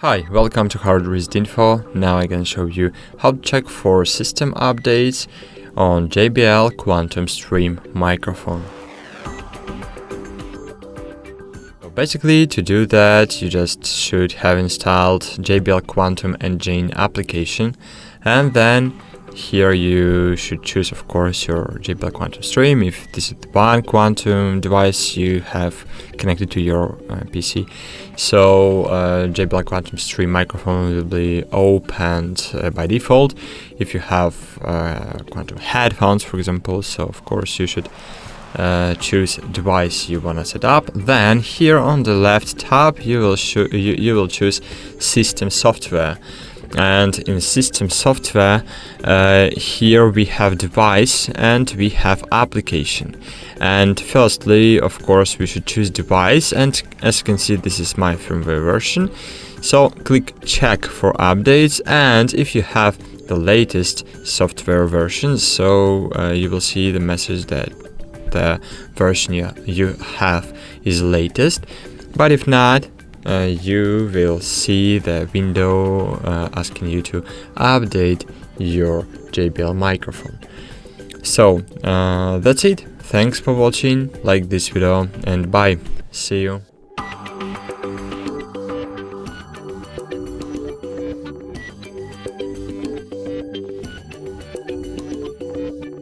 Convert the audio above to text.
Hi, welcome to HardReset.Info. Now I can show you how to check for system updates on JBL Quantum Stream microphone. So basically, to do that, you just should have installed JBL Quantum Engine application, and then here you should choose, of course, your JBL Quantum Stream if this is the one quantum device you have connected to your PC. So JBL Quantum Stream microphone will be opened by default if you have quantum headphones, for example. So of course you should choose device you want to set up. Then here on the left tab you will choose system software. And in system software, here we have device and we have application. And firstly, of course, we should choose device, and as you can see, this is my firmware version. So click check for updates, and if you have the latest software version, so you will see the message that the version you have is latest. But if not, you will see the window asking you to update your JBL microphone. So that's it. Thanks for watching. Like this video and bye. See you.